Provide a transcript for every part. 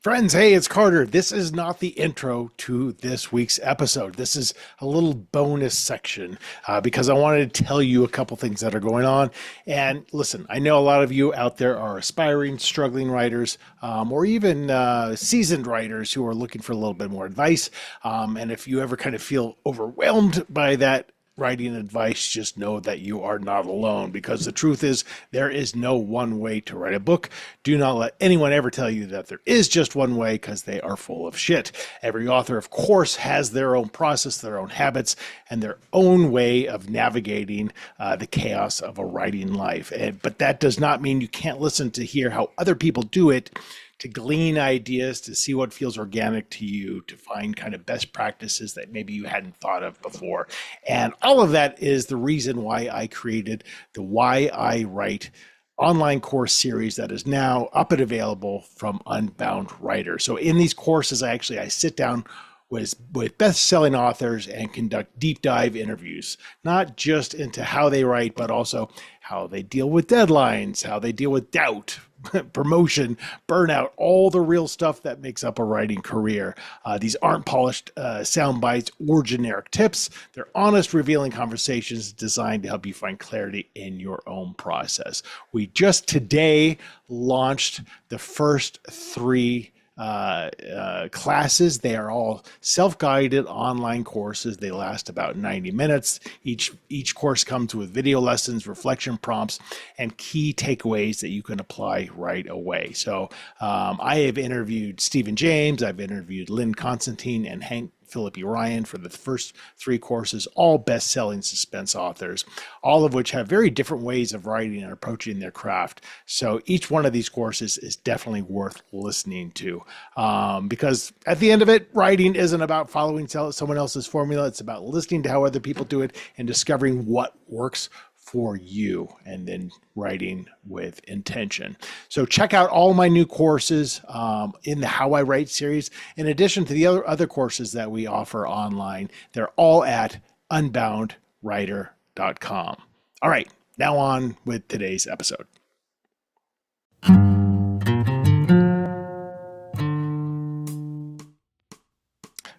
Friends, hey, it's Carter. This is not the intro to this week's episode. This is a little bonus section because I wanted to tell you a couple things that are going on. And listen, I know a lot of you out there are aspiring, struggling writers, or even seasoned writers who are looking for a little bit more advice. And if you ever kind of feel overwhelmed by that writing advice, just know that you are not alone, because the truth is there is no one way to write a book. Do not let anyone ever tell you that there is just one way, because they are full of shit. Every author, of course, has their own process, their own habits, and their own way of navigating the chaos of a writing life. But that does not mean you can't listen to hear how other people do it, to glean ideas, to see what feels organic to you, to find kind of best practices that maybe you hadn't thought of before. And all of that is the reason why I created the Why I Write online course series that is now up and available from Unbound Writer. So in these courses, I sit down with best-selling authors and conduct deep dive interviews, not just into how they write, but also how they deal with deadlines, how they deal with doubt, promotion, burnout, all the real stuff that makes up a writing career. These aren't polished sound bites or generic tips. They're honest, revealing conversations designed to help you find clarity in your own process. We just today launched the first three classes. They are all self-guided online courses. They last about 90 minutes. Each course comes with video lessons, reflection prompts, and key takeaways that you can apply right away. So I have interviewed Stephen James, I've interviewed Lynn Constantine, and Hank Philip E. Ryan for the first three courses, all best-selling suspense authors, all of which have very different ways of writing and approaching their craft. So each one of these courses is definitely worth listening to, because at the end of it, writing isn't about following someone else's formula. It's about listening to how other people do it and discovering what works for you, and then writing with intention. So check out all my new courses in the How I Write series. In addition to the other courses that we offer online, they're all at unboundwriter.com. All right, now on with today's episode.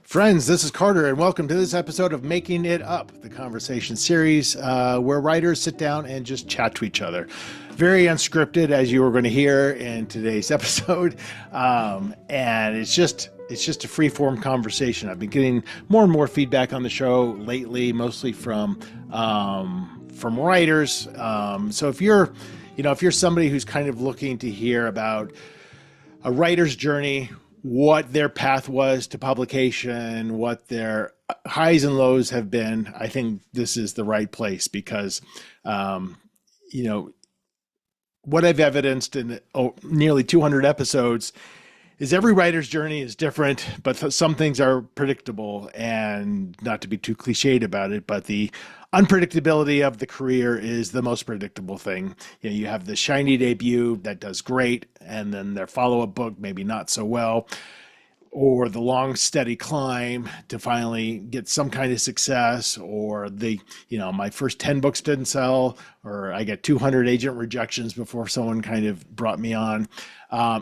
Friends, this is Carter, and welcome to this episode of Making It Up, the conversation series where writers sit down and just chat to each other. Very unscripted, as you were going to hear in today's episode, and it's just a free-form conversation. I've been getting more and more feedback on the show lately, mostly from writers. So if you're somebody who's kind of looking to hear about a writer's journey, what their path was to publication, what their highs and lows have been, I think this is the right place, because, what I've evidenced in nearly 200 episodes is every writer's journey is different, but some things are predictable, and not to be too cliched about it, but the unpredictability of the career is the most predictable thing. You have the shiny debut that does great, and then their follow-up book maybe not so well, or the long, steady climb to finally get some kind of success, or my first 10 books didn't sell, or I get 200 agent rejections before someone kind of brought me on.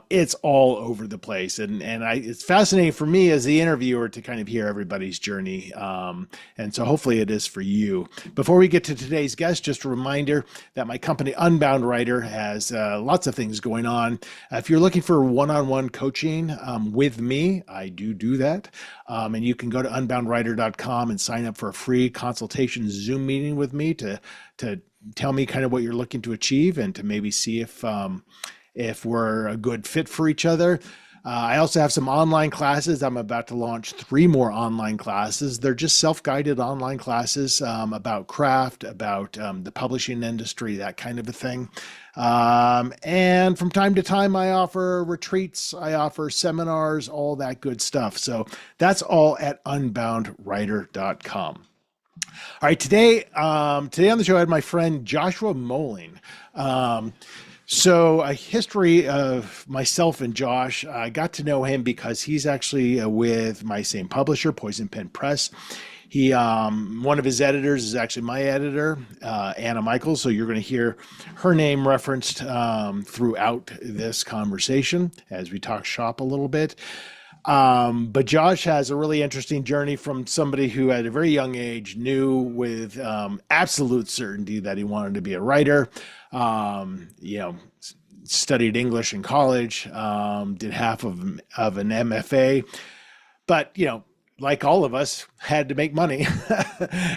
It's all over the place. And it's fascinating for me as the interviewer to kind of hear everybody's journey. And so hopefully it is for you. Before we get to today's guest, just a reminder that my company Unbound Writer has lots of things going on. If you're looking for one-on-one coaching with me, I do that. And you can go to unboundwriter.com and sign up for a free consultation Zoom meeting with me to tell me kind of what you're looking to achieve, and to maybe see if we're a good fit for each other. I also have some online classes. I'm about to launch 3 more online classes. They're just self-guided online classes about craft, about the publishing industry, that kind of a thing. And from time to time, I offer retreats, I offer seminars, all that good stuff. So that's all at unboundwriter.com. All right, today on the show, I had my friend Joshua Moehling. So a history of myself and Josh. I got to know him because he's actually with my same publisher, Poison Pen Press. One of his editors is actually my editor, Anna Michaels. So you're going to hear her name referenced throughout this conversation as we talk shop a little bit. But Josh has a really interesting journey from somebody who at a very young age knew with absolute certainty that he wanted to be a writer. Studied English in college, did half of an MFA, but like all of us, had to make money,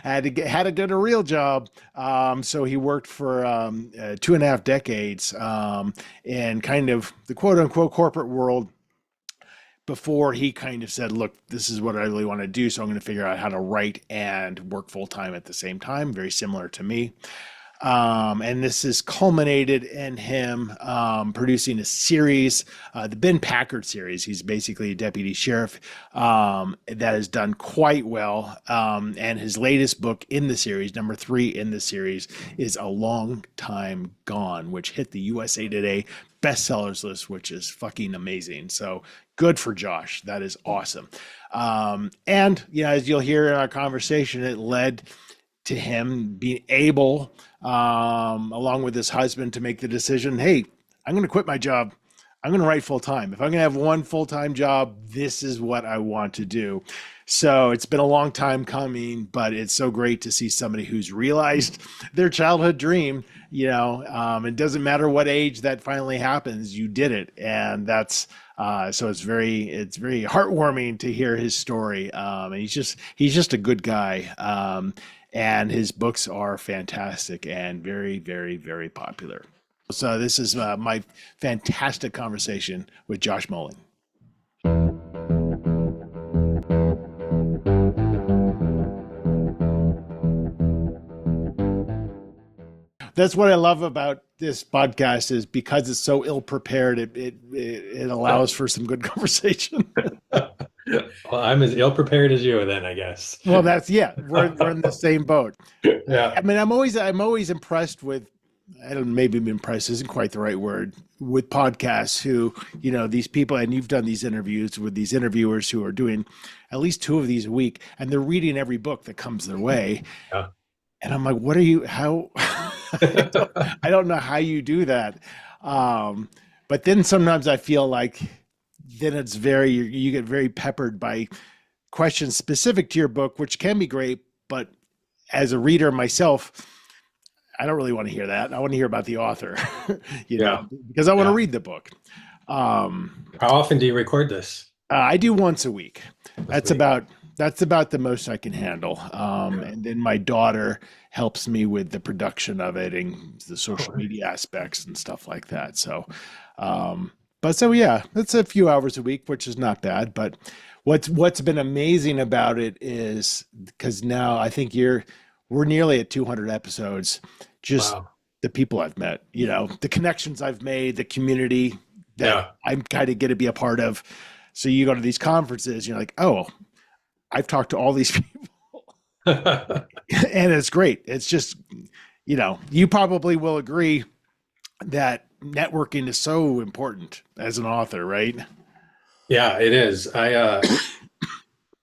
had to get a real job. So he worked for 2.5 decades in kind of the quote unquote corporate world before he kind of said, look, this is what I really want to do. So I'm going to figure out how to write and work full time at the same time. Very similar to me. And this has culminated in him producing a series, the Ben Packard series. He's basically a deputy sheriff that has done quite well. And his latest book in the series, number 3 in the series, is A Long Time Gone, which hit the USA Today bestsellers list, which is fucking amazing. So good for Josh. That is awesome. And as you'll hear in our conversation, it led to him being able, along with his husband, to make the decision, hey, I'm going to quit my job. I'm going to write full time. If I'm going to have one full-time job, this is what I want to do. So it's been a long time coming, but it's so great to see somebody who's realized their childhood dream. It doesn't matter what age that finally happens, you did it. And that's, so it's very heartwarming to hear his story. And he's just a good guy. And his books are fantastic and very, very, very popular. So this is my fantastic conversation with Josh Moehling. That's what I love about this podcast, is because it's so ill prepared, it allows for some good conversation. Well, I'm as ill prepared as you then, I guess. Well, we're in the same boat. Yeah. I mean, I'm always impressed with, I don't know, maybe impressed isn't quite the right word, with podcasts who, these people, and you've done these interviews with these interviewers who are doing at least 2 of these a week, and they're reading every book that comes their way. Yeah. And I'm like, how, I don't know how you do that. But then sometimes I feel like then you get very peppered by questions specific to your book, which can be great. But as a reader myself, I don't really want to hear that. I want to hear about the author, because I want to read the book. How often do you record this? I do once a week. That's about the most I can handle. And then my daughter helps me with the production of it and the social media aspects and stuff like that. So, it's a few hours a week, which is not bad. But what's been amazing about it is because now I think we're nearly at 200 episodes. Just wow. The people I've met, the connections I've made, the community that I'm kind of going to be a part of. So you go to these conferences, you're like, oh, I've talked to all these people. And it's great. It's just, you probably will agree that networking is so important as an author, right? Yeah, it is.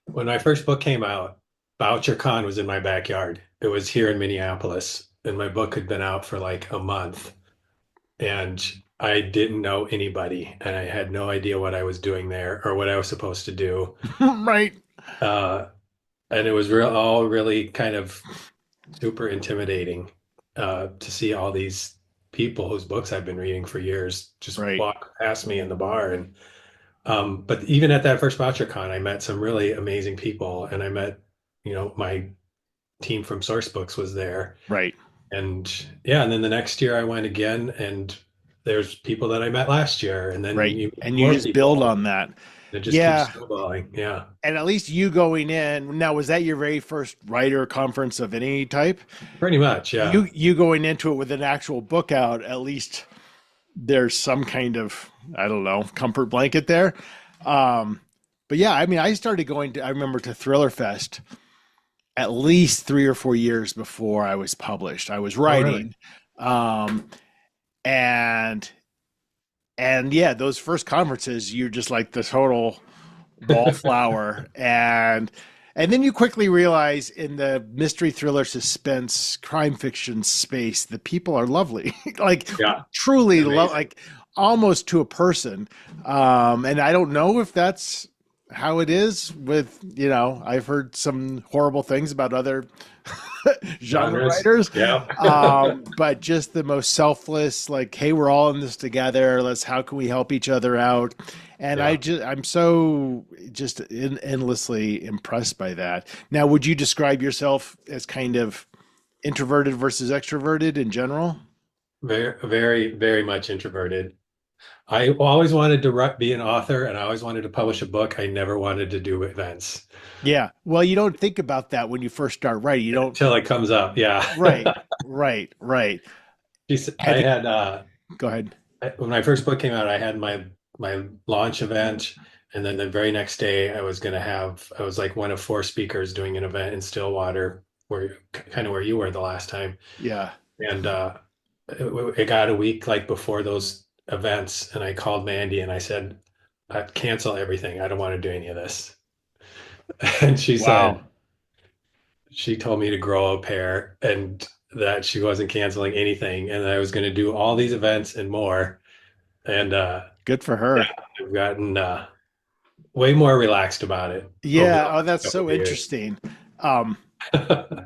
When my first book came out, VoucherCon was in my backyard. It was here in Minneapolis, and my book had been out for like a month, and I didn't know anybody, and I had no idea what I was doing there or what I was supposed to do. Right. And it was all really kind of super intimidating to see all these people whose books I've been reading for years just walk past me in the bar. And but even at that first VoucherCon, I met some really amazing people, and I met, my team from Sourcebooks was there. Right. And and then the next year I went again, and there's people that I met last year, and then you just build on that. It just keeps snowballing. Yeah. And at least you going in now, was that your very first writer conference of any type? Pretty much, yeah. You going into it with an actual book out, at least there's some kind of, I don't know, comfort blanket there. But yeah, I mean, I started I remember to Thriller Fest at least 3 or 4 years before I was published. I was writing. Oh, really? And yeah, those first conferences, you're just like the total wallflower. And And then you quickly realize in the mystery thriller suspense crime fiction space, the people are lovely, like Yeah, truly love, amazing. like almost to a person. And I don't know if that's how it is with, I've heard some horrible things about other genre Genres. writers, Yeah. but just the most selfless, like, hey, we're all in this together. How can we help each other out? And Yeah. I'm so just endlessly impressed by that. Now, would you describe yourself as kind of introverted versus extroverted in general? Very, very, very much introverted. I always wanted to be an author and I always wanted to publish a book. I never wanted to do events Yeah. Well, you don't think about that when you first start writing. You don't. until it comes up. Yeah. Right. Right. Right. I Have you? had Go ahead. when my first book came out, I had my launch event, and then the very next day, I was like one of four speakers doing an event in Stillwater, where kind of where you were the last time, Yeah. and it got a week like before those events, and I called Mandy and I said, cancel everything. I don't want to do any of this. And Wow. she told me to grow a pair and that she wasn't canceling anything, and I was going to do all these events and more. And Good for yeah, her. I've gotten way more relaxed about it over the Yeah. Oh, last that's couple so of years. interesting. Um,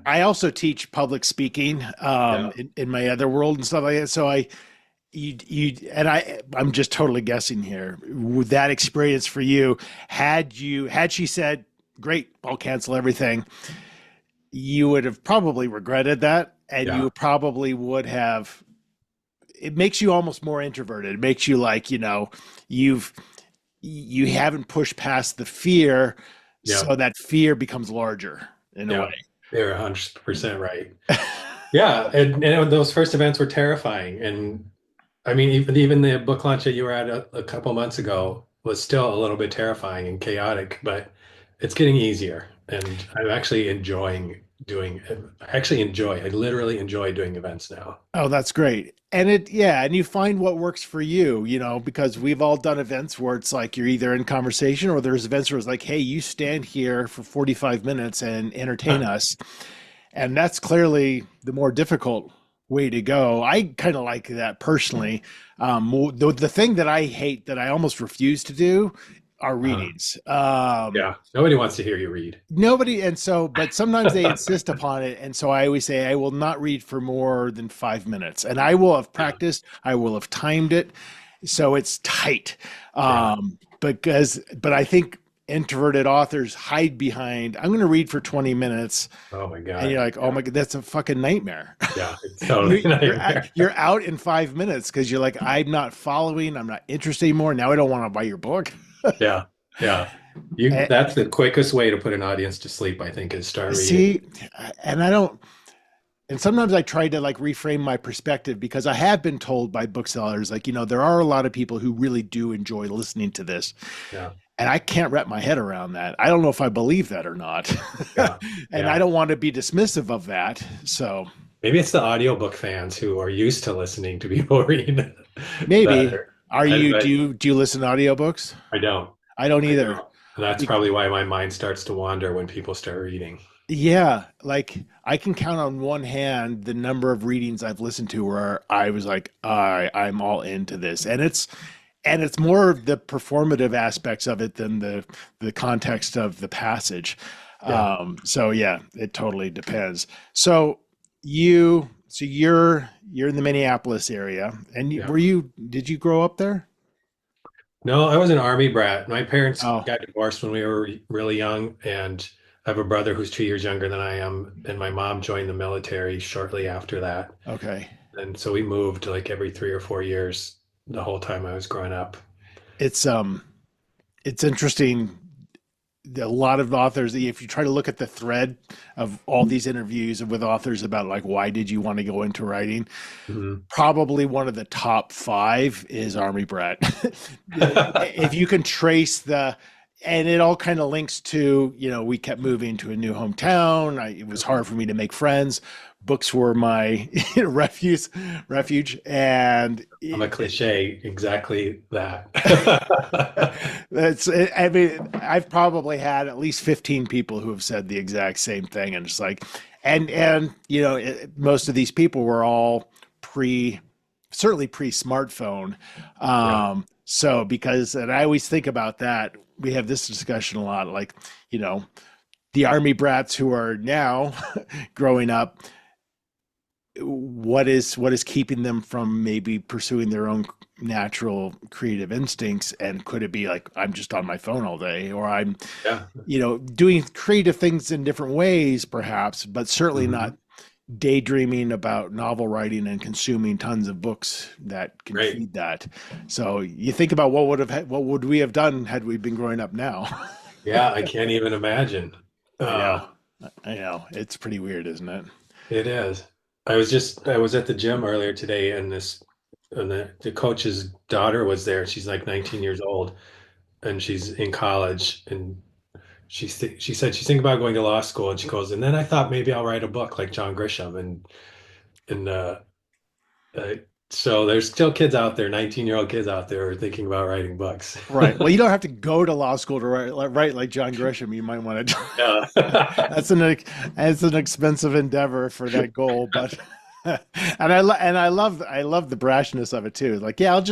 I also teach public speaking Yeah, in my other world and stuff like that. So I'm just totally guessing here. With that experience for you, had she said, "Great, I'll cancel everything," you would have probably regretted that, and yeah, you probably would have. It makes you almost more introverted. It makes you like, you've you haven't pushed past the fear, yeah, so that fear becomes larger in a way. yeah. You're 100% right. Yeah, and those first events were terrifying. And I mean, even the book launch that you were at a couple months ago was still a little bit terrifying and chaotic, but it's getting easier. And I'm actually enjoying doing, I literally enjoy doing events now. Oh, that's great. And you find what works for you, because we've all done events where it's like you're either in conversation or there's events where it's like, hey, you stand here for 45 minutes and entertain us. And that's clearly the more difficult way to go. I kind of like that personally. The thing that I hate that I almost refuse to do are Uh, readings. yeah, nobody wants to hear you read. Nobody, and so, but sometimes they insist upon it. And so I always say, I will not read for more than 5 minutes. And I will have Yeah, practiced, I will have timed it. So it's tight. yeah. But I think introverted authors hide behind, I'm going to read for 20 minutes. Oh my And God. you're like, oh Yeah, my God, that's a fucking nightmare. yeah. It's totally a nightmare. You're out in 5 minutes because you're like, I'm not following, I'm not interested anymore. Now I don't want to buy your book. Yeah, yeah. That's the quickest way to put an audience to sleep, I think, is start reading. See, and I don't, and sometimes I try to like reframe my perspective because I have been told by booksellers, like, there are a lot of people who really do enjoy listening to this. Yeah, And I can't wrap my head around that. I don't know if I believe that or not. yeah, And I yeah. don't want to be dismissive of that. So Maybe it's the audiobook fans who are used to listening to people read that maybe, do but you listen to audiobooks? I don't. I don't I either. don't. And that's Be- probably why my mind starts to wander when people start reading. Yeah, like I can count on one hand the number of readings I've listened to where I was like, I'm all into this. And it's more of the performative aspects of it than the context of the passage. Yeah. So yeah, it totally depends. So you're in the Minneapolis area, and Yeah. did you grow up there? No, I was an army brat. My parents Oh, got divorced when we were really young, and I have a brother who's 2 years younger than I am, and my mom joined the military shortly after that. okay. And so we moved like every 3 or 4 years the whole time I was growing up. It's it's interesting. A lot of authors, if you try to look at the thread of all these interviews with authors about like why did you want to go into writing, Mhm. probably one of the top five is Army Brat. If you can trace and it all kind of links to, we kept moving to a new hometown. It was hard for me to make friends. Books were my refuge. And I'm a cliche, exactly that. I mean, I've probably had at least 15 people who have said the exact same thing. And it's like, and, most of these people were all certainly pre-smartphone. Yeah, So and I always think about that. We have this discussion a lot, like, the army brats who are now growing up, what is keeping them from maybe pursuing their own natural creative instincts? And could it be like, I'm just on my phone all day, or I'm, yeah. doing creative things in different ways, perhaps, but certainly not Hmm. daydreaming about novel writing and consuming tons of books that can Great. feed that. So you think about what would we have done had we been growing up now? Yeah, I can't even imagine. I know. Uh, I know. It's pretty weird, isn't it? it is. I was at the gym earlier today, and the coach's daughter was there. She's like 19 years old, and she's in college, and she said she's thinking about going to law school, and she goes, and then I thought maybe I'll write a book like John Grisham, and uh, so there's still kids out there, 19-year-old kids out there who are thinking about writing books. Right. Well, you don't have to go to law school to write like John Grisham. You might want to. Yeah. That's an expensive endeavor for that goal, but and I love the brashness of it too. Like, yeah, I'll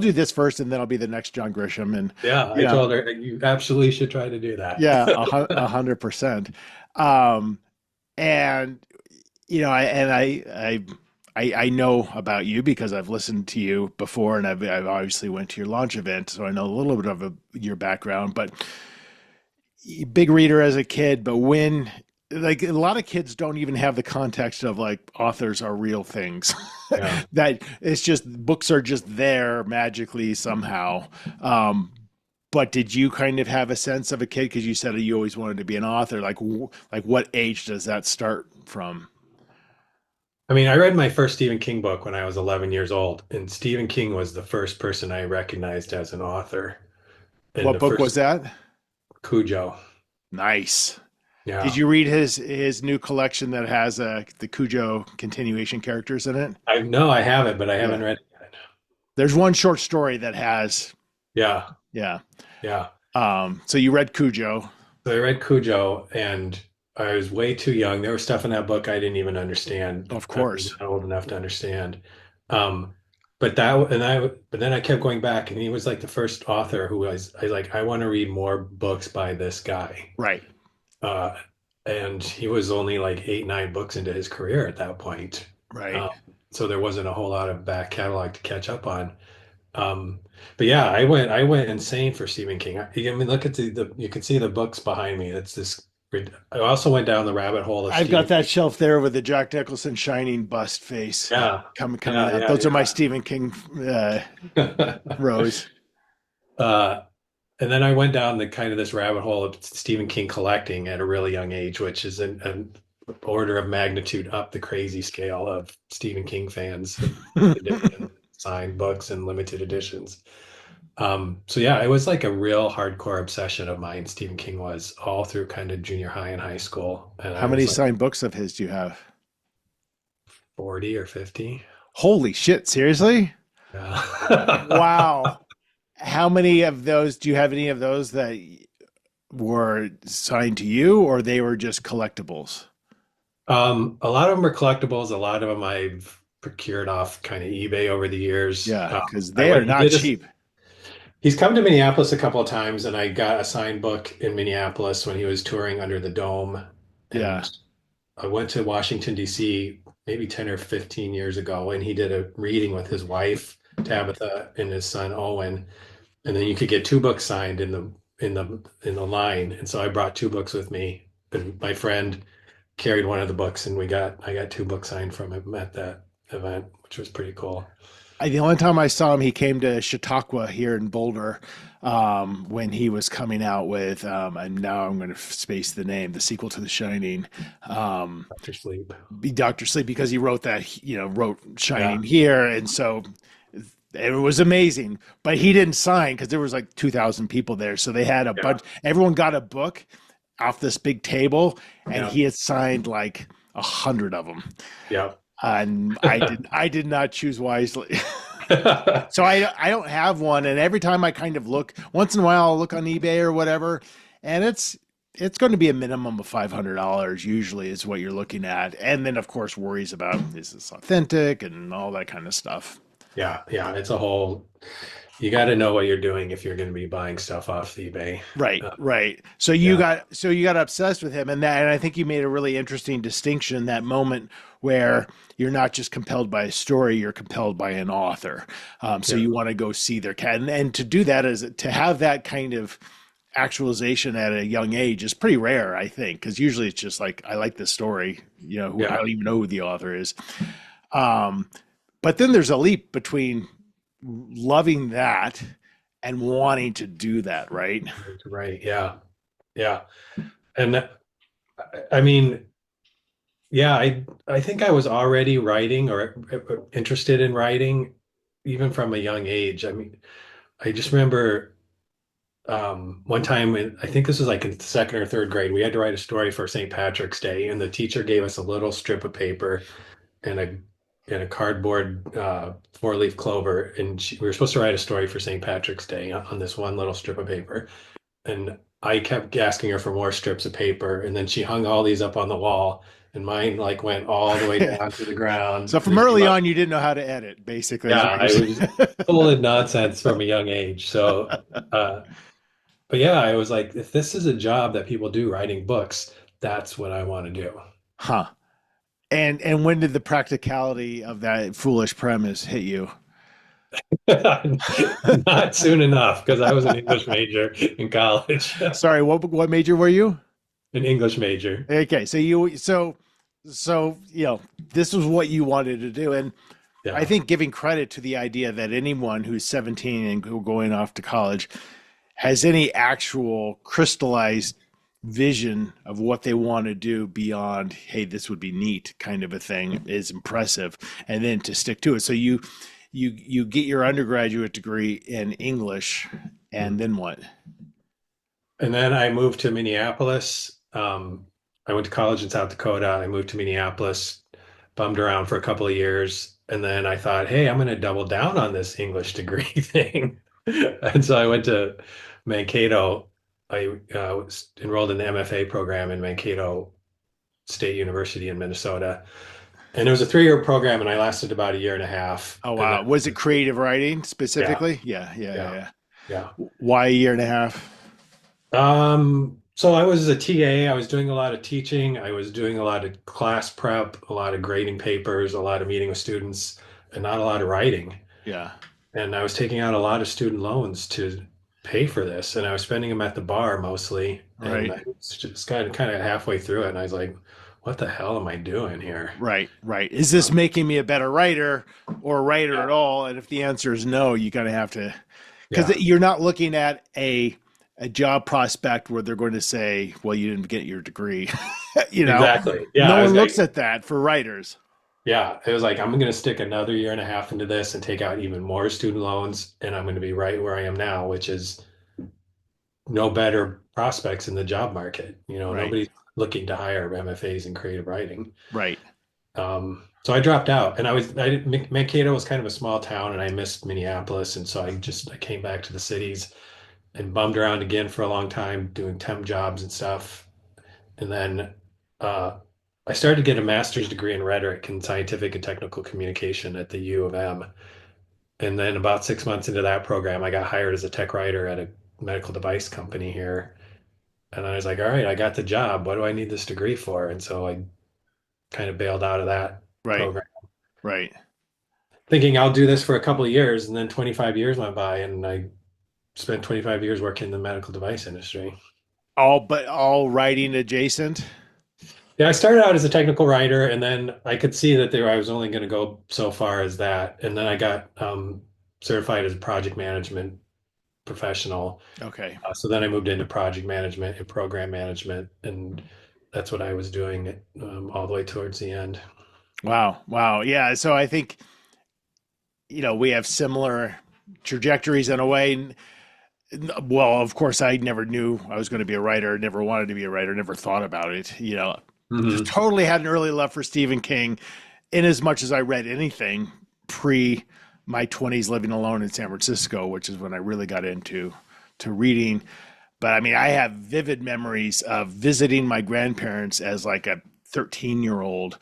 do this first, and then I'll be the next John Grisham, and Yeah, you I know, told her you absolutely should try to do that. yeah, 100%. Um, and I know about you because I've listened to you before, and I've obviously went to your launch event, so I know a little bit of your background. But big reader as a kid, but when like a lot of kids don't even have the context of like authors are real things. Yeah. That it's just books are just there magically somehow. But did you kind of have a sense of a kid, because you said you always wanted to be an author? Like what age does that start from? I mean, I read my first Stephen King book when I was 11 years old, and Stephen King was the first person I recognized as an author. And What the book was first that? Cujo. Nice. Did Yeah. you read his new collection that has the Cujo continuation characters in it? I know I have it, but I haven't Yeah. read it yet. There's one short story that has, Yeah. yeah. Yeah. So you read Cujo. So I read Cujo, and I was way too young. There was stuff in that book I didn't even understand. Of I was course. not old enough to understand. Um, but then I kept going back, and he was like the first author who I like, I want to read more books by this guy. Right. Uh, and he was only like 8, 9 books into his career at that point. Right. Um, so there wasn't a whole lot of back catalog to catch up on. Um, but yeah, I went insane for Stephen King. I mean, look at you can see the books behind me. It's this. I also went down the rabbit hole of I've got Stephen. that shelf there with the Jack Nicholson shining bust face Yeah, coming out. yeah, Those are my Stephen King yeah. rows. Uh, and then I went down the kind of this rabbit hole of Stephen King collecting at a really young age, which is an order of magnitude up the crazy scale of Stephen King fans and signed books and limited editions. So yeah, it was like a real hardcore obsession of mine. Stephen King was all through kind of junior high and high school, and How I many was like signed books of his do you have? 40 or 50. Holy shit, seriously? Yeah. Wow. How many of those do you have, any of those that were signed to you, or they were just collectibles? A lot of them are collectibles. A lot of them I've procured off kind of eBay over the years. Yeah, because I they are went, he not did this. cheap. He's come to Minneapolis a couple of times, and I got a signed book in Minneapolis when he was touring under the dome. Yeah. And I went to Washington, D.C. maybe 10 or 15 years ago, and he did a reading with his wife, Tabitha, and his son, Owen. And then you could get 2 books signed in the line. And so I brought 2 books with me, and my friend carried one of the books, and I got 2 books signed from him at that event, which was pretty cool. The only time I saw him, he came to Chautauqua here in Boulder, when he was coming out with, and now I'm going to space the name, the sequel to The Shining, um, After sleep. Dr. Sleep, because he wrote that, wrote Yeah. Shining here. And so It was amazing, but he didn't sign because there was like 2,000 people there. So they had a Yeah. bunch, everyone got a book off this big table, and Yeah. he had signed like 100 of them. Yeah. And I did not choose wisely. So I don't have one, and every time I kind of look, once in a while I'll look on eBay or whatever, and it's going to be a minimum of $500 usually is what you're looking at, and then of course worries about is this authentic and all that kind of stuff. Yeah. Yeah. It's a whole, you got to know what you're doing if you're going to be buying stuff off eBay. Right, Uh, right. yeah. So you got obsessed with him, and I think you made a really interesting distinction in that moment where you're not just compelled by a story, you're compelled by an author. So Yeah. you want to go see their cat, and to do that is to have that kind of actualization at a young age is pretty rare, I think, because usually it's just like I like this story, I Yeah. don't even know who the author is. Um, but then there's a leap between loving that and wanting to do that, right? Right. Yeah. Yeah. And I mean, yeah, I think I was already writing or interested in writing even from a young age. I mean, I just remember one time I think this was like in second or third grade, we had to write a story for St. Patrick's Day, and the teacher gave us a little strip of paper and a cardboard four-leaf clover, and we were supposed to write a story for St. Patrick's Day on this one little strip of paper. And I kept asking her for more strips of paper, and then she hung all these up on the wall, and mine like went all the way down to the ground. So And from then she early must, on, you didn't know how to edit, basically, is yeah, what you're I was saying. full of nonsense from a young age. So, but yeah, I was like, if this is a job that people do writing books, that's what I want to do. Huh. And when did the practicality of that foolish premise hit you? Not soon enough, because I was an English major in college, Sorry, what major were you? an English major. Okay, so this was what you wanted to do, and I Yeah. think giving credit to the idea that anyone who's 17 and going off to college has any actual crystallized vision of what they want to do beyond, hey, this would be neat kind of a thing is impressive. And then to stick to it. So you get your undergraduate degree in English, and then what? And then I moved to Minneapolis. I went to college in South Dakota. I moved to Minneapolis, bummed around for a couple of years. And then I thought, hey, I'm going to double down on this English degree thing. And so I went to Mankato. I was enrolled in the MFA program in Mankato State University in Minnesota. And it was a 3-year program, and I lasted about a year and a half. Oh And then, wow. Was it creative writing yeah, specifically? Yeah, yeah, yeah, yeah, yeah. yeah. Why a year and a half? So I was a TA. I was doing a lot of teaching. I was doing a lot of class prep, a lot of grading papers, a lot of meeting with students, and not a lot of writing. Yeah. And I was taking out a lot of student loans to pay for this, and I was spending them at the bar mostly. And Right. I was just kind of halfway through it, and I was like, "What the hell am I doing here?" Right, right. Is this making me a better writer or a writer Yeah, at all? And if the answer is no, you gotta have to, because yeah, you're not looking at a job prospect where they're going to say, "Well, you didn't get your degree." you know, exactly. Yeah, no I one was looks like, at that for writers. yeah, it was like I'm going to stick another year and a half into this and take out even more student loans, and I'm going to be right where I am now, which is no better prospects in the job market. Right, Nobody's looking to hire MFAs in creative writing. right, So I dropped out, and Mankato was kind of a small town, and I missed Minneapolis, and so I came back to the cities and bummed around again for a long time doing temp jobs and stuff, and then uh, I started to get a master's degree in rhetoric and scientific and technical communication at the U of M. And then about 6 months into that program, I got hired as a tech writer at a medical device company here. And I was like, all right, I got the job. What do I need this degree for? And so I kind of bailed out of that right, program, right. thinking I'll do this for a couple of years. And then 25 years went by, and I spent 25 years working in the medical device industry. All writing adjacent. Yeah, I started out as a technical writer, and then I could see that I was only going to go so far as that. And then I got certified as a project management professional. Okay. So then I moved into project management and program management, and that's what I was doing all the way towards the end. Wow, wow. Yeah. So I think we have similar trajectories in a way. Well, of course, I never knew I was going to be a writer, never wanted to be a writer, never thought about it. Just Hmm. totally had an early love for Stephen King, in as much as I read anything pre my 20s living alone in San Francisco, which is when I really got into to reading. But I mean, I have vivid memories of visiting my grandparents as like a 13-year-old,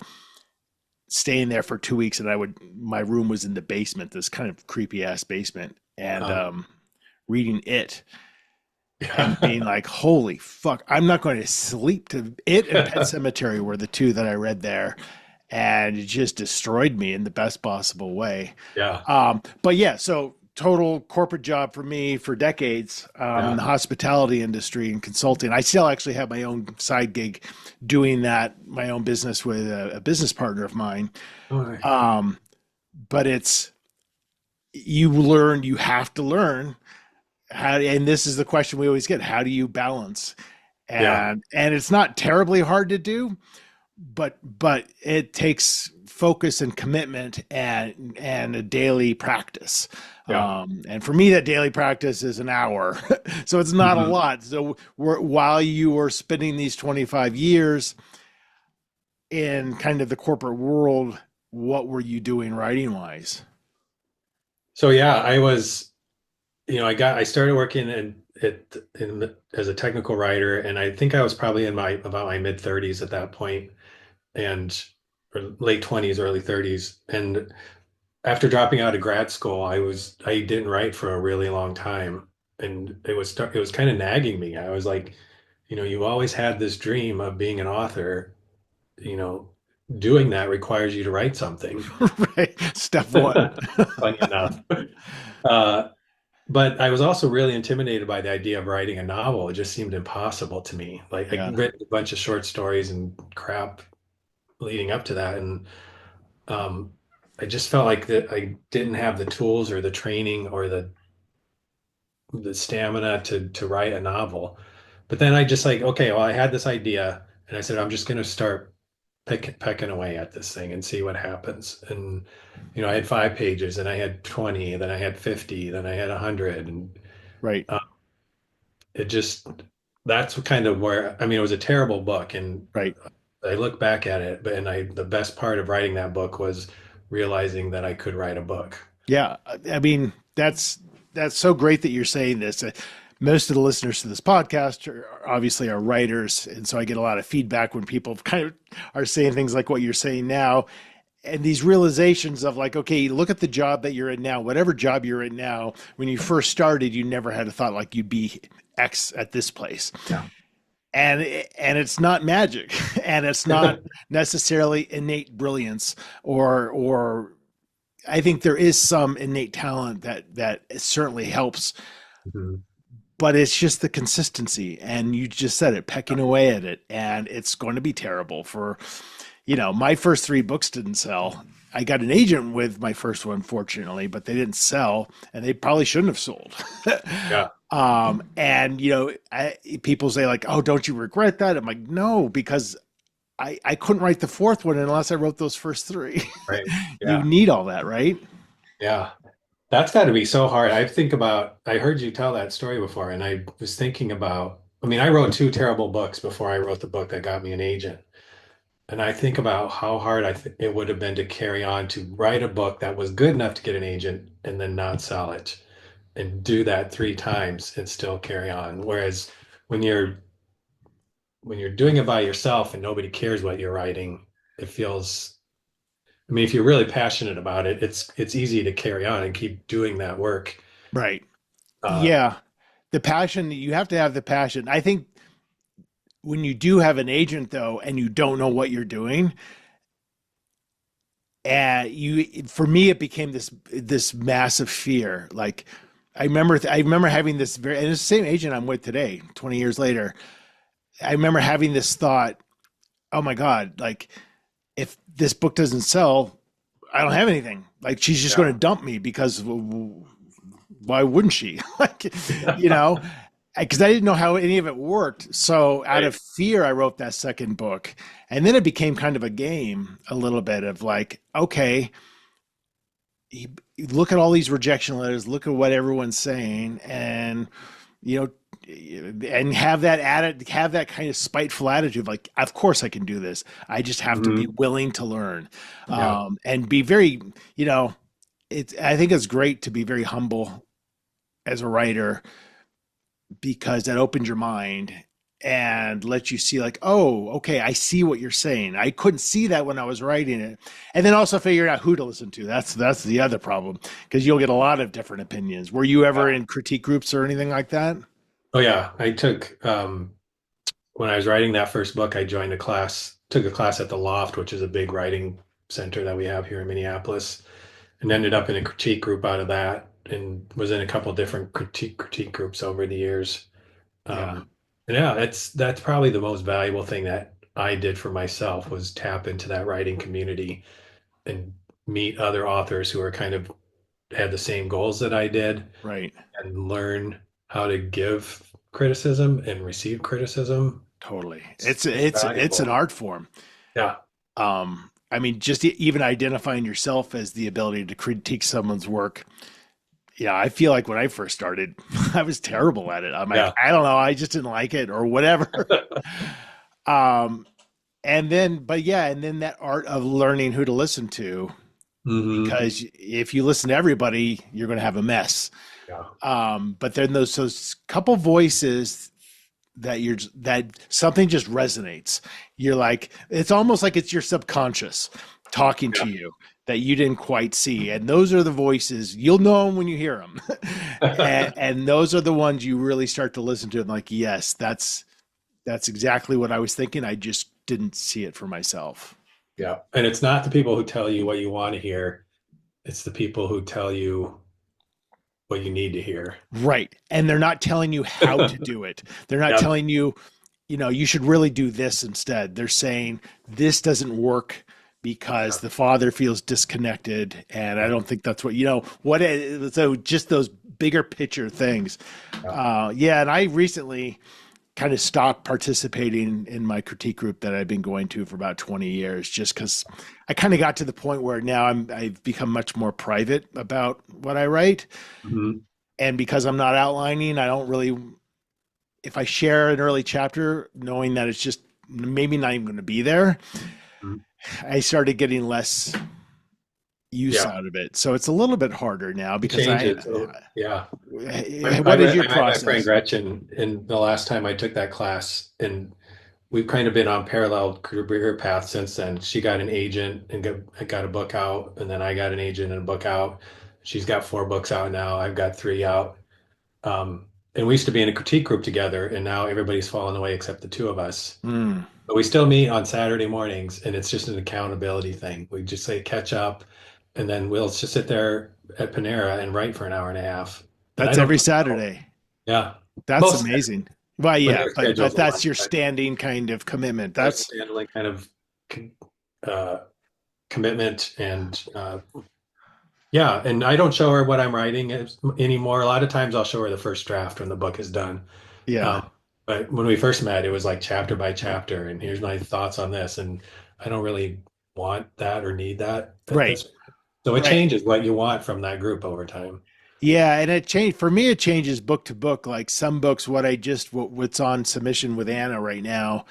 staying there for 2 weeks, and my room was in the basement, this kind of creepy ass basement, and Uh, reading it and yeah. being like, holy fuck, I'm not going to sleep. To it and Pet Cemetery were the two that I read there, and it just destroyed me in the best possible way. Yeah. But yeah, so total corporate job for me for decades, in Yeah. the hospitality industry and consulting. I still actually have my own side gig doing that, my own business with a business partner of mine. All right. Um, but you have to learn how, and this is the question we always get, how do you balance? Yeah. And it's not terribly hard to do, but it takes focus and commitment and a daily practice. Yeah. And for me, that daily practice is an hour, so it's not a Hmm. lot. So while you were spending these 25 years in kind of the corporate world, what were you doing writing wise? So yeah, I was, I started working as a technical writer, and I think I was probably in my about my mid 30s at that point, and or late 20s, early 30s. And after dropping out of grad school, I didn't write for a really long time, and it was kind of nagging me. I was like, you always had this dream of being an author, you know, doing that requires you to write something. Right. Step one. Funny enough. Uh, but I was also really intimidated by the idea of writing a novel. It just seemed impossible to me. Like I Yeah. read a bunch of short stories and crap leading up to that, and I just felt like that I didn't have the tools or the training or the stamina to write a novel. But then I just like, okay, well, I had this idea, and I said, I'm just going to start pecking away at this thing and see what happens. And I had 5 pages, and I had 20, then I had 50, then I had 100, and Right. uh, it just that's kind of where I mean, it was a terrible book, and Right. I look back at it, but and I the best part of writing that book was realizing that I could write a book. Yeah, I mean that's so great that you're saying this. Most of the listeners to this podcast obviously are writers, and so I get a lot of feedback when people kind of are saying things like what you're saying now, and these realizations of like, okay, look at the job that you're in now, whatever job you're in now. When you first started, you never had a thought like you'd be X at this place, Yeah. and it's not magic, and it's not necessarily innate brilliance or I think there is some innate talent that certainly helps, Mhm. but it's just the consistency. And you just said it, pecking away at it, and it's going to be terrible for, my first three books didn't sell. I got an agent with my first one, fortunately, but they didn't sell, and they probably shouldn't have sold. Yeah. And people say like, "Oh, don't you regret that?" I'm like, "No, because I couldn't write the fourth one unless I wrote those first three." Right. You Yeah. need all that, right? Yeah. That's got to be so hard. I heard you tell that story before, and I was thinking about, I mean, I wrote two terrible books before I wrote the book that got me an agent. And I think about how hard it would have been to carry on to write a book that was good enough to get an agent and then not sell it and do that 3 times and still carry on. Whereas when you're doing it by yourself and nobody cares what you're writing, it feels, I mean, if you're really passionate about it, it's easy to carry on and keep doing that work. Right. Uh, Yeah. The passion, you have to have the passion. I think when you do have an agent though, and you don't know what you're doing, and for me, it became this massive fear. Like I remember having this and it's the same agent I'm with today, 20 years later. I remember having this thought, oh my God, like if this book doesn't sell, I don't have anything. Like she's just going yeah. to dump me because why wouldn't she? Like, you know, because I didn't know how any of it worked. So out Right. of fear, I wrote that second book. And then it became kind of a game, a little bit of like, okay, you look at all these rejection letters, look at what everyone's saying, and you know, and have that kind of spiteful attitude, like, of course I can do this. I just have to be Hmm. willing to learn, Yeah. and be very, you know, I think it's great to be very humble as a writer because that opens your mind and lets you see like, oh, okay, I see what you're saying. I couldn't see that when I was writing it. And then also figuring out who to listen to. That's the other problem because you'll get a lot of different opinions. Were you ever Yeah. in critique groups or anything like that? Oh yeah. I took when I was writing that first book, I took a class at the Loft, which is a big writing center that we have here in Minneapolis, and ended up in a critique group out of that, and was in a couple different critique groups over the years. Yeah, Um, and yeah, that's probably the most valuable thing that I did for myself was tap into that writing community and meet other authors who are kind of had the same goals that I did right. and learn how to give criticism and receive criticism. Totally. It's It's an valuable. art form. Yeah. I mean, just even identifying yourself as the ability to critique someone's work. Yeah, I feel like when I first started, I was terrible at it. I'm like, Yeah. I don't know, I just didn't like it or whatever. Um, and then, but yeah, and then that art of learning who to listen to, Hmm. because if you listen to everybody, you're going to have a mess. Yeah. But then those couple voices that something just resonates. You're like, it's almost like it's your subconscious talking to you that you didn't quite see. And those are the voices, you'll know them when you hear them. Yeah. And those are the ones you really start to listen to. And like, yes, that's exactly what I was thinking. I just didn't see it for myself. Yeah. And it's not the people who tell you what you want to hear. It's the people who tell you what you need to hear. Right. And they're not telling you how to do it. They're not Yep. telling you, you should really do this instead. They're saying this doesn't work because Yep. the father feels disconnected. And I Yep. don't think that's so just those bigger picture things. Yep. Yeah. And I recently kind of stopped participating in my critique group that I've been going to for about 20 years, just because I kind of got to the point where now I've become much more private about what I write. Mhm. And because I'm not outlining, I don't really, if I share an early chapter, knowing that it's just maybe not even going to be there, Mhm. I started getting less use Yeah. out of it. So it's a little bit harder now It because changes. So, yeah. what is your I met my friend process? Gretchen in the last time I took that class, and we've kind of been on parallel career paths since then. She got an agent and got a book out, and then I got an agent and a book out. She's got 4 books out now. I've got 3 out. And we used to be in a critique group together, and now everybody's fallen away except the 2 of us. Mm, But we still meet on Saturday mornings, and it's just an accountability thing. We just say catch up, and then we'll just sit there at Panera and write for an hour and a half. And I that's don't every know. Saturday. Yeah, That's most amazing. Well, when yeah, their but schedules that's align. your But standing kind of commitment. there's That's a handling kind of uh, commitment, and yeah. And I don't show her what I'm writing anymore. A lot of times, I'll show her the first draft when the book is done. yeah, But when we first met, it was like chapter by chapter, and here's my thoughts on this. And I don't really want that or need that at right, this. So it right. changes what you want from that group over time. Yeah, and it changed for me. It changes book to book. Like some books, what's on submission with Anna right now.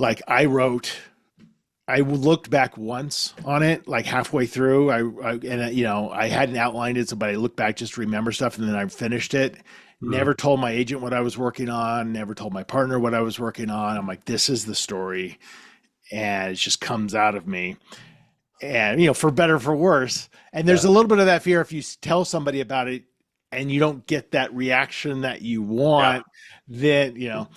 Like I looked back once on it, like halfway through. I hadn't outlined it, so but I looked back just to remember stuff, and then I finished it. Mhm. Never told my agent what I was working on. Never told my partner what I was working on. I'm like, this is the story, and it just comes out of me. And for better or for worse. And there's Yeah. a little bit of that fear if you tell somebody about it and you don't get that reaction that you Yeah. want, then.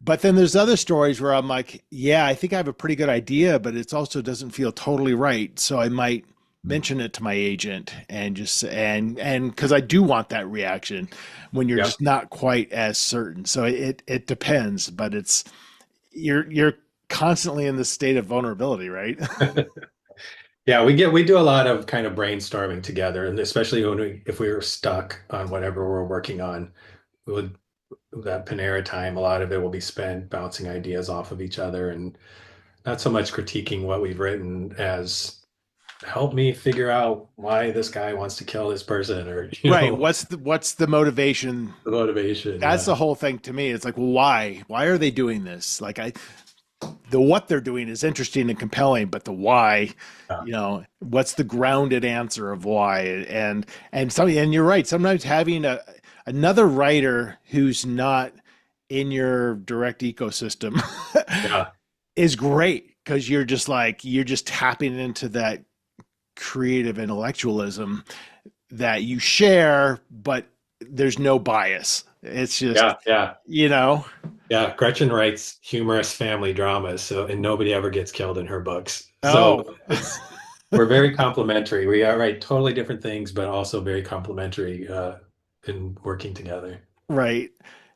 But then there's other stories where I'm like, yeah, I think I have a pretty good idea, but it also doesn't feel totally right. So I might Mhm. mention it to my agent and just and because I do want that reaction when you're Yeah. just not quite as certain. So it depends, but you're constantly in this state of vulnerability, right? Yeah, we do a lot of kind of brainstorming together, and especially if we were stuck on whatever we're working on, we would that Panera time, a lot of it will be spent bouncing ideas off of each other and not so much critiquing what we've written as help me figure out why this guy wants to kill this person, or Right. What's the motivation? the motivation. That's Yeah. the whole thing to me. It's like, well, why? Why are they doing this? Like the what they're doing is interesting and compelling, but the why, Yeah. what's the grounded answer of why? And you're right. Sometimes having another writer who's not in your direct ecosystem Yeah. is great because you're just tapping into that creative intellectualism that you share, but there's no bias. It's just, Yeah. Yeah. you know, Yeah. Gretchen writes humorous family dramas, so and nobody ever gets killed in her books. So oh, we're very complementary. We are write totally different things, but also very complementary in working together. right.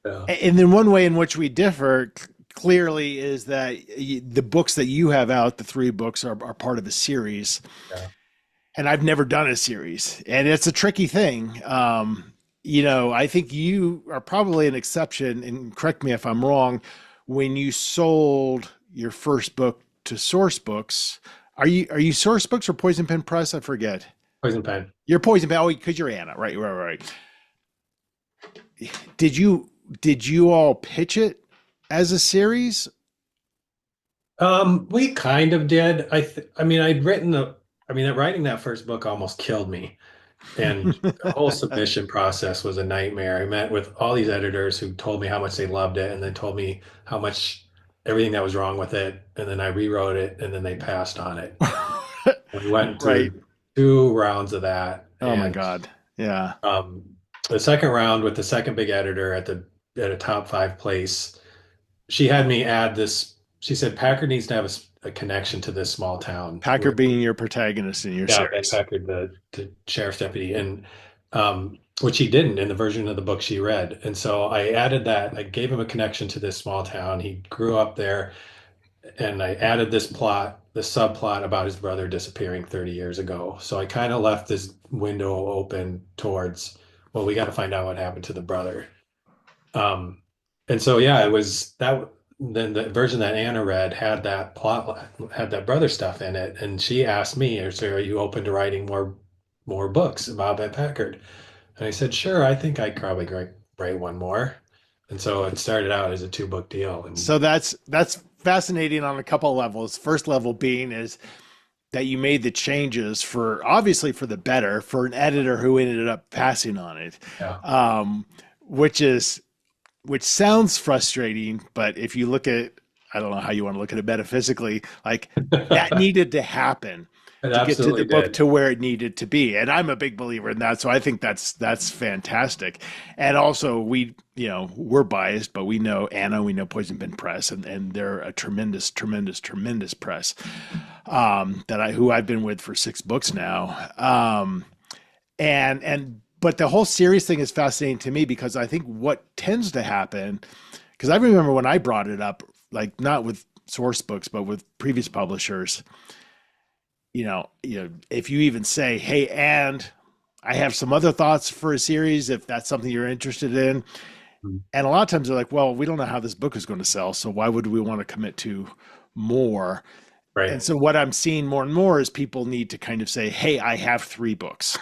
Yeah. And then one way in which we differ clearly is that the books that you have out, the three books, are part of a series. Yeah. And I've never done a series, and it's a tricky thing. I think you are probably an exception, and correct me if I'm wrong. When you sold your first book to Source Books, are you Source Books or Poison Pen Press? I forget. Poison pen. You're Poison Pen, oh, because you're Anna, right, right, right. Did you all pitch it as a series? We kind of did. I mean, writing that first book almost killed me. And the whole submission process was a nightmare. I met with all these editors who told me how much they loved it and then told me how much everything that was wrong with it. And then I rewrote it and then they passed on it. We went Right. through two rounds of that. Oh my And God. Yeah. um, the second round with the second big editor at a top five place, she had me add this. She said Packard needs to have a connection to this small town Packer where, being your protagonist in your yeah, Ben series. Packard, the sheriff's deputy, and which he didn't in the version of the book she read. And so I added that. I gave him a connection to this small town. He grew up there, and I added this plot, this subplot about his brother disappearing 30 years ago. So I kind of left this window open towards, well, we got to find out what happened to the brother. Um, and so yeah, it was that. Then the version that Anna read had that plot, had that brother stuff in it, and she asked me, "Are you open to writing more books about Ben Packard?" And I said, "Sure, I think I'd probably write one more." And so it started out as a two-book deal, and So that's fascinating on a couple of levels. First level being is that you made the changes for obviously for the better for an editor who ended up passing on it, yeah, um, which is which sounds frustrating, but if you look at I don't know how you want to look at it metaphysically, like that needed to happen it to get to the absolutely book did. to where it needed to be. And I'm a big believer in that. So I think that's fantastic. And also we're biased, but we know Anna, we know Poison Pen Press, and they're a tremendous, tremendous, tremendous press who I've been with for 6 books now. And but the whole series thing is fascinating to me because I think what tends to happen, because I remember when I brought it up, like not with source books, but with previous publishers, if you even say, "Hey, and I have some other thoughts for a series, if that's something you're interested in," and a lot of times they're like, "Well, we don't know how this book is going to sell, so why would we want to commit to more?" And Right. so what I'm seeing more and more is people need to kind of say, "Hey, I have 3 books."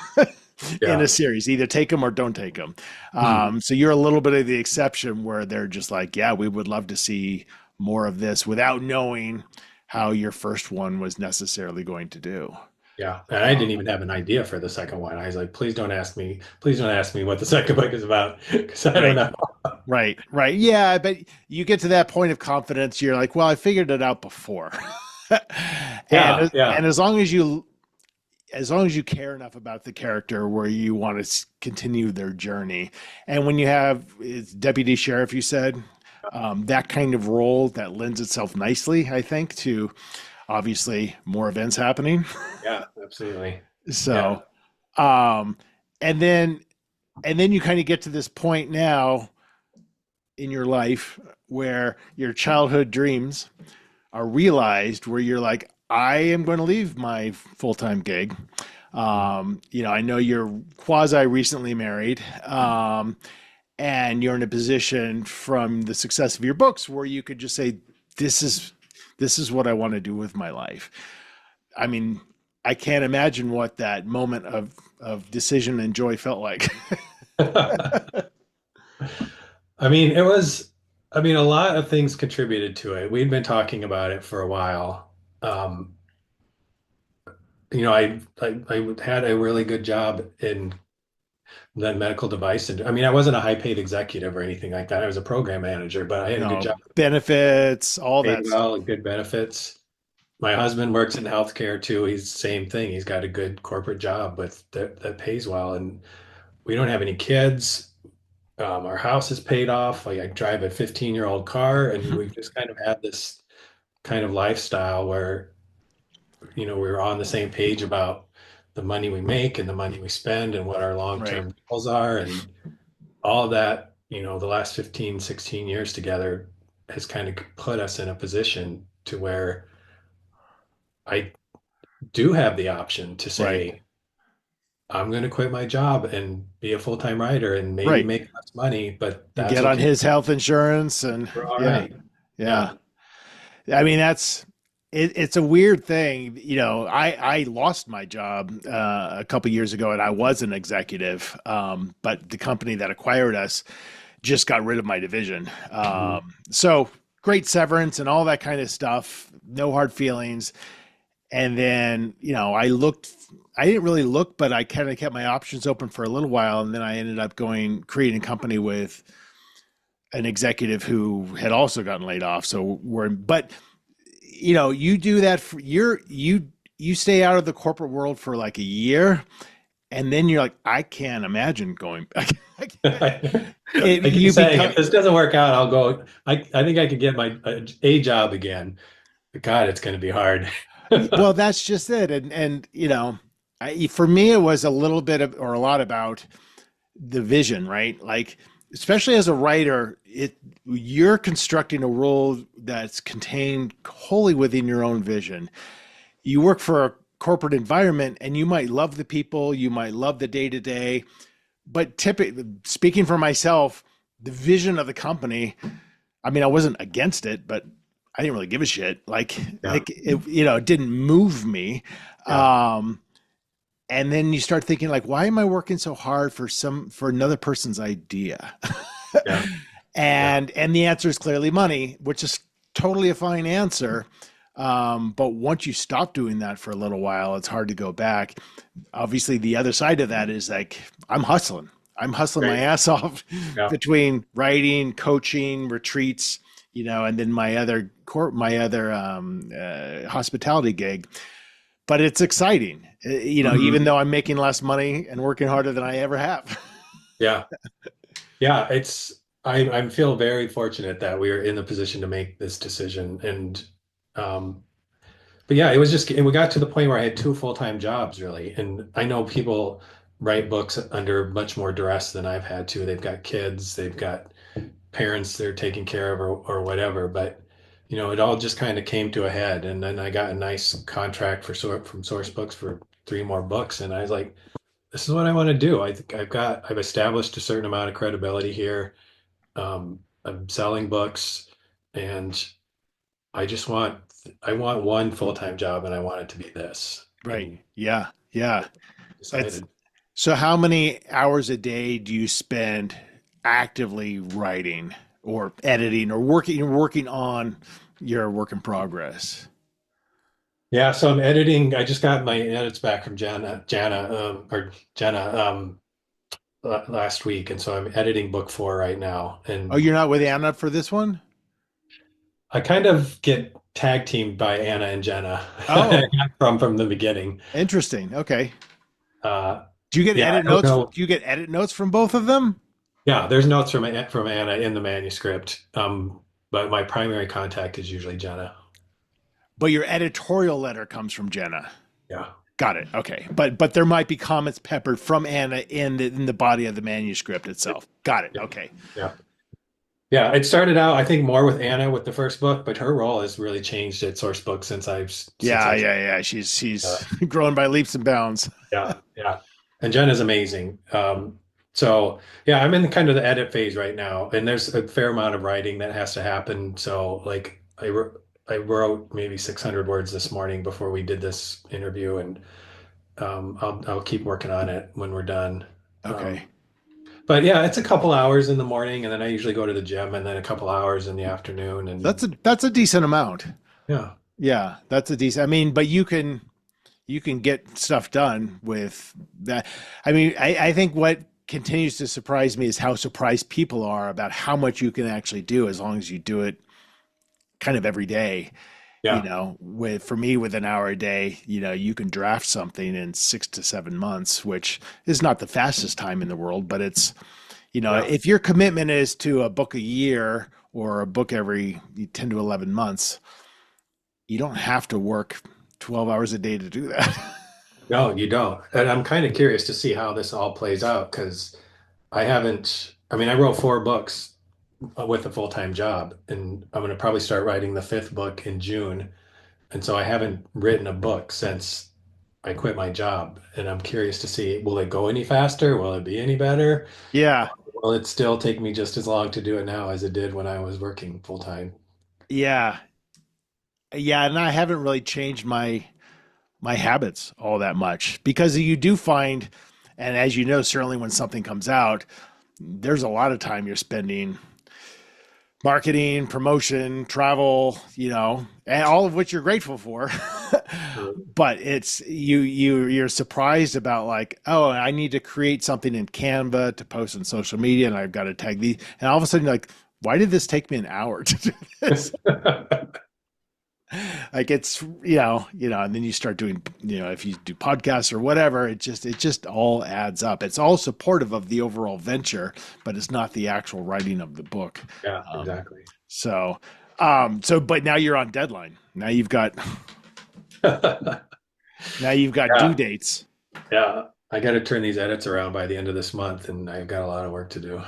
In Yeah. a series, either take them or don't take them. Hmm. So you're a little bit of the exception where they're just like, yeah, we would love to see more of this without knowing how your first one was necessarily going to do. Yeah. And I didn't even have an idea for the second one. I was like, please don't ask me. Please don't ask me what the second book is about because I don't Right. know. Right. Right. Yeah. But you get to that point of confidence, you're like, well, I figured it out before. Yeah. And Yeah. as long as you care enough about the character where you want to continue their journey. And when you have it's deputy sheriff, you said, that kind of role that lends itself nicely, I think, to obviously more events happening. Yeah. Absolutely. Yeah. So, um, and then, and then you kind of get to this point now in your life where your childhood dreams are realized where you're like, I am going to leave my full-time gig. I know you're quasi recently married, and you're in a position from the success of your books where you could just say, this is what I want to do with my life. I mean, I can't imagine what that moment of decision and joy felt like. I mean, I mean, a lot of things contributed to it. We'd been talking about it for a while. Um, I had a really good job in the medical device. And I mean, I wasn't a high paid executive or anything like that. I was a program manager, but I had a good No, job, benefits, all paid that stuff. well and good benefits. My husband works in healthcare too. He's the same thing. He's got a good corporate job with that pays well. And we don't have any kids. Our house is paid off. Like I drive a 15-year-old car, and we've just kind of had this kind of lifestyle where, we're on the same page about the money we make and the money we spend and what our Right, long-term goals are. And all of that, the last 15, 16 years together has kind of put us in a position to where I do have the option to right, say, I'm going to quit my job and be a full-time writer and maybe right. make less money, but And that's get on okay. his health insurance and We're all yeah, right. yeah. Yeah. I mean, it's a weird thing. I lost my job a couple years ago, and I was an executive, but the company that acquired us just got rid of my division. Mhm. So great severance and all that kind of stuff. No hard feelings. And then, I didn't really look, but I kind of kept my options open for a little while. And then I ended up creating a company with an executive who had also gotten laid off. But you do that for you stay out of the corporate world for like a year, and then you're like, I can't imagine going back. I keep You saying, become if this doesn't work out, I'll go. I think I could get my a job again. But God, it's going to be hard. well, that's just it. And for me, it was a little bit of, or a lot about the vision, right? Like, especially as a writer, you're constructing a role that's contained wholly within your own vision. You work for a corporate environment, and you might love the people, you might love the day to day, but typically, speaking for myself, the vision of the company, I mean, I wasn't against it, but I didn't really give a shit. Yeah, It didn't move me. yeah, Um, and then you start thinking like, why am I working so hard for another person's idea? yeah, yeah. And the answer is clearly money, which is totally a fine answer. But once you stop doing that for a little while, it's hard to go back. Obviously, the other side of that is like, I'm hustling. I'm hustling my Right. ass off Yeah. between writing, coaching, retreats, and then my other hospitality gig. But it's exciting, even Mhm. though I'm making less money and working harder than I ever have. Yeah. Yeah. I feel very fortunate that we are in the position to make this decision. Um, but yeah, we got to the point where I had two full-time jobs really. And I know people write books under much more duress than I've had to. They've got kids, they've got parents they're taking care of or whatever. But it all just kind of came to a head. And then I got a nice contract from Source Books for three more books. And I was like, this is what I want to do. I think I've established a certain amount of credibility here. I'm selling books, and I just want I want one full-time job, and I want it to be this. Right. And Yeah. Yeah. It's decided. so how many hours a day do you spend actively writing or editing or working on your work in progress? Yeah, so I'm editing. I just got my edits back from Jenna last week, and so I'm editing book four right now. Oh, And you're not with Anna for this one? I kind of get tag teamed by Anna and Jenna Oh, from the beginning. interesting. Okay. Uh, Do you get yeah, I edit don't notes? know. Do you get edit notes from both of them? Yeah, there's notes from Anna in the manuscript, but my primary contact is usually Jenna. But your editorial letter comes from Jenna. Yeah, Got it. Okay. But there might be comments peppered from Anna in the body of the manuscript itself. Got it. yeah, Okay. yeah, yeah. It started out, I think, more with Anna with the first book, but her role has really changed at Source Books since Yeah, I've yeah, yeah. She's uh, growing by leaps and bounds. yeah, yeah. And Jenna's amazing. So yeah, I'm in kind of the edit phase right now, and there's a fair amount of writing that has to happen. So like I wrote maybe 600 words this morning before we did this interview, and I'll keep working on it when we're done. Okay. Um, but yeah, it's a couple hours in the morning, and then I usually go to the gym, and then a couple hours in the afternoon, and That's a decent amount. yeah, Yeah, that's a decent. I mean, but you can get stuff done with that. I mean, I think what continues to surprise me is how surprised people are about how much you can actually do as long as you do it kind of every day. You yeah, know, with for me with an hour a day, you know, you can draft something in 6 to 7 months, which is not the fastest time in the world, but it's, you know, yeah. if your commitment is to a book a year or a book every 10 to 11 months, you don't have to work 12 hours a day to do that. No, you don't. And I'm kind of curious to see how this all plays out because I haven't. I mean, I wrote 4 books with a full-time job, and I'm going to probably start writing the fifth book in June. And so I haven't written a book since I quit my job. And I'm curious to see, will it go any faster? Will it be any better? Yeah. Will it still take me just as long to do it now as it did when I was working full time? Yeah. Yeah, and I haven't really changed my habits all that much because you do find, and as you know, certainly when something comes out, there's a lot of time you're spending marketing, promotion, travel, you know, and all of which you're grateful for. But it's you're surprised about like, oh, I need to create something in Canva to post on social media, and I've got to tag these, and all of a sudden you're like, why did this take me an hour to do this? Like it's and then you start doing, you know, if you do podcasts or whatever, it just all adds up. It's all supportive of the overall venture, but it's not the actual writing of the book. Yeah, um exactly. so but now you're on deadline. Now you've got due Yeah, dates. yeah. I got to turn these edits around by the end of this month, and I've got a lot of work to do.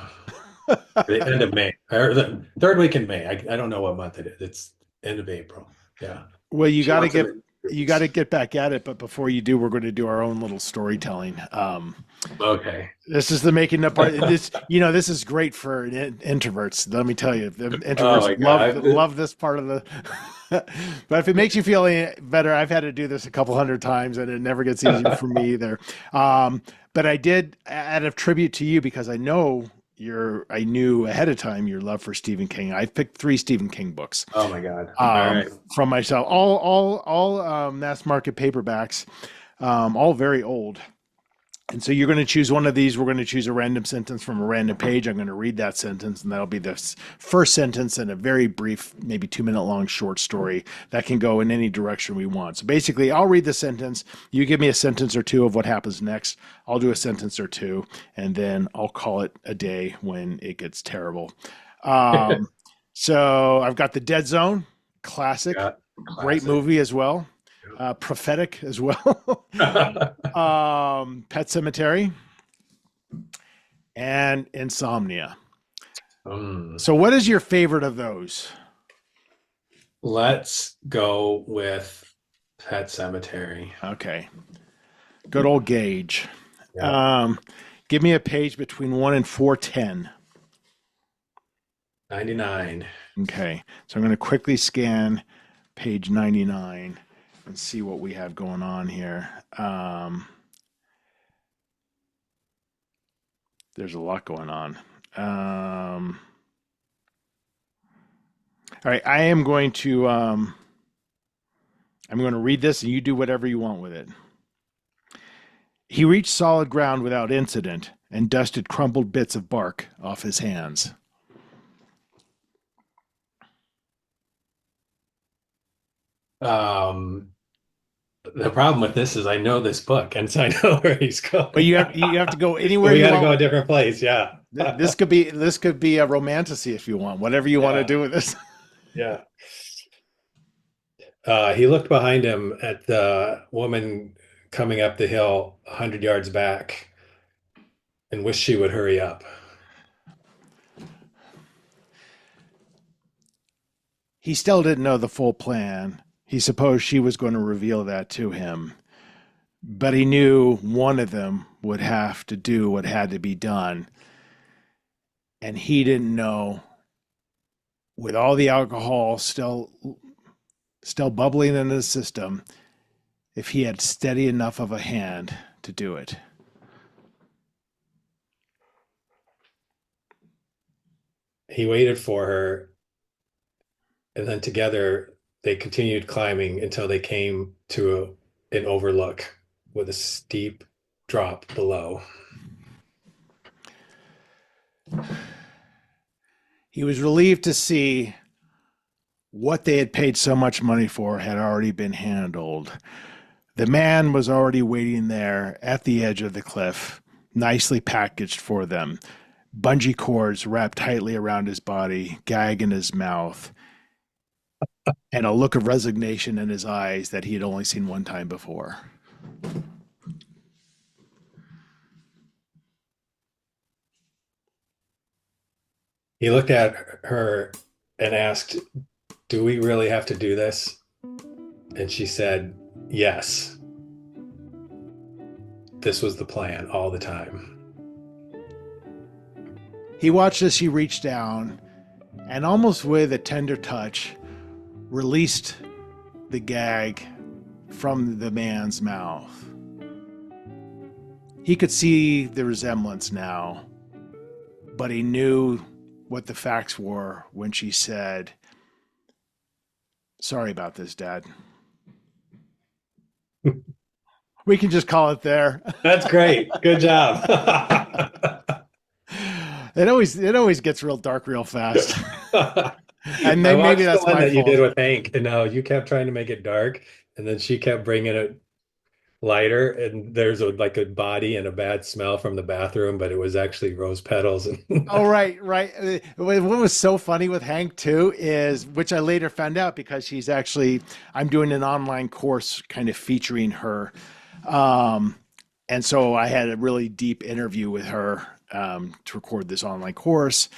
The end of May, or the third week in May. I don't know what month it is. It's end of April. Yeah. Well, She wants them in you got to 3 weeks. get back at it, but before you do, we're going to do our own little storytelling. Okay. This is the making up part. This, you know, this is great for introverts. Let me tell you, the Oh introverts my God. love this part of the. But if it makes you feel any better, I've had to do this a couple hundred times, and it never gets easier for me either. But I did out of tribute to you because I knew ahead of time your love for Stephen King. I've picked 3 Stephen King books Oh my God. All right. from myself, all mass market paperbacks, all very old. And so you're going to choose one of these. We're going to choose a random sentence from a random page. I'm going to read that sentence, and that'll be the first sentence in a very brief, maybe 2 minute long short story that can go in any direction we want. So basically, I'll read the sentence. You give me a sentence or two of what happens next. I'll do a sentence or two, and then I'll call it a day when it gets terrible. Um, so I've got The Dead Zone, classic, Yeah. great Classic. movie as well, prophetic as well. Pet Cemetery, and Insomnia. Mm. So, what is your favorite of those? Let's go with Pet Cemetery. Okay, good old Gage. Yeah. Um, Give me a page between 1 and 410. 99. Okay, so I'm going to quickly scan page 99 and see what we have going on here. There's a lot going on. All right, I'm going to read this, and you do whatever you want with it. He reached solid ground without incident and dusted crumpled bits of bark off his hands. Um, the problem with this is I know this book, and so I know where he's But going. you have to go anywhere We you got to go want. a different place. Yeah. This could be a romantasy if you want. Whatever you want to Yeah. do with this. Yeah. He looked behind him at the woman coming up the hill 100 yards back and wished she would hurry up. He still didn't know the full plan. He supposed she was going to reveal that to him. But he knew one of them would have to do what had to be done. And he didn't know, with all the alcohol still still bubbling in his system, if he had steady enough of a hand to do it. He waited for her, and then together they continued climbing until they came to an overlook with a steep drop below. He was relieved to see what they had paid so much money for had already been handled. The man was already waiting there at the edge of the cliff, nicely packaged for them. Bungee cords wrapped tightly around his body, gag in his mouth, and a look of resignation in his eyes that he had only seen one time before. He looked at her and asked, "Do we really have to do this?" And she said, "Yes. This was the plan all the time." He watched as she reached down and, almost with a tender touch, released the gag from the man's mouth. He could see the resemblance now, but he knew what the facts were when she said, "Sorry about this, Dad." We can just call it there. That's great. Good job. It always gets real dark real fast. And I then maybe that's the one my that you fault. did with Hank, and no, you kept trying to make it dark, and then she kept bringing it lighter, and there's like a body and a bad smell from the bathroom, but it was actually rose petals. Oh, right. What was so funny with Hank too is, which I later found out because I'm doing an online course kind of featuring her. And so I had a really deep interview with her to record this online course.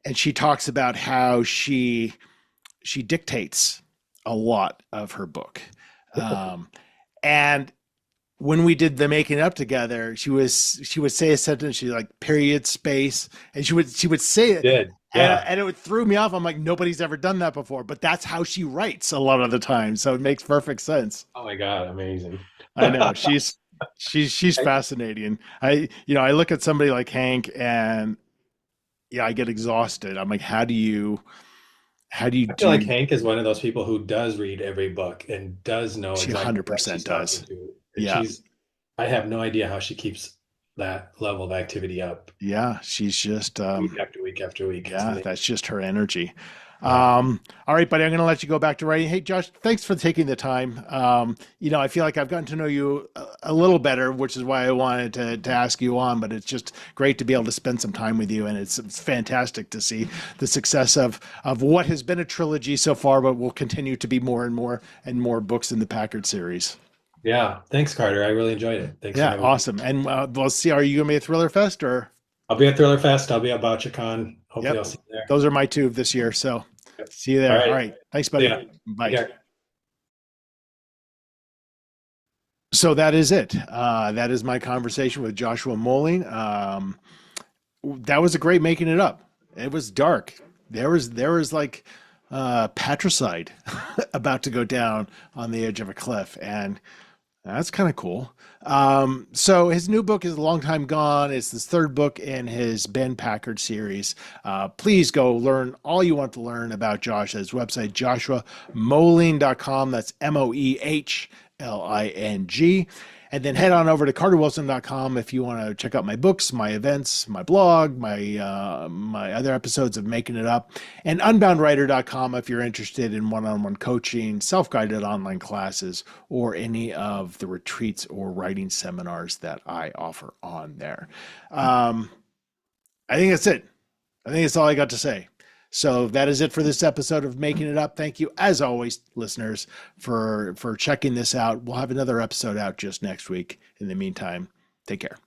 And she talks about how she dictates a lot of her book. And when we did the making up together, she would say a sentence, she's like, period, space, and she would say it. Did. Yeah. And it threw me off. I'm like, nobody's ever done that before, but that's how she writes a lot of the time. So it makes perfect sense. Oh my God, amazing. I know. She's fascinating. I look at somebody like Hank and I get exhausted. I'm like, how do you I feel like Hank is one of those people who does read every book and does know she exactly 100% what she's does. talking to. And Yeah. I have no idea how she keeps that level of activity up. Yeah, she's just week after week after week. Yeah, that's just her energy. Yeah. All right, buddy, I'm going to let you go back to writing. Hey, Josh, thanks for taking the time. I feel like I've gotten to know you a little better, which is why I wanted to ask you on, but it's just great to be able to spend some time with you. And it's fantastic to see the success of what has been a trilogy so far, but will continue to be more and more books in the Packard series. Yeah. Thanks, Carter. I really enjoyed it. Thanks. Yeah, awesome. And we'll see, are you going to be at Thriller Fest or? I'll be at Thriller Fest. I'll be at BotchaCon. Hopefully I'll see you there. Those are my two this year. So see you there. All right. Thanks, buddy. Yeah. Bye. Yeah. So that is it. That is my conversation with Joshua Moehling. That was a great making it up. It was dark. There was like patricide about to go down on the edge of a cliff, and that's kind of cool. So his new book is Long Time Gone. It's his third book in his Ben Packard series. Please go learn all you want to learn about Josh at his website, joshuamoehling.com. That's MOEHLING. And then head on over to carterwilson.com if you want to check out my books, my events, my blog, my other episodes of Making It Up, and unboundwriter.com if you're interested in one-on-one coaching, self-guided online classes, or any of the retreats or writing seminars that I offer on there. I think that's it. I think that's all I got to say. So that is it for this episode of Making It Up. Thank you, as always, listeners, for checking this out. We'll have another episode out just next week. In the meantime, take care.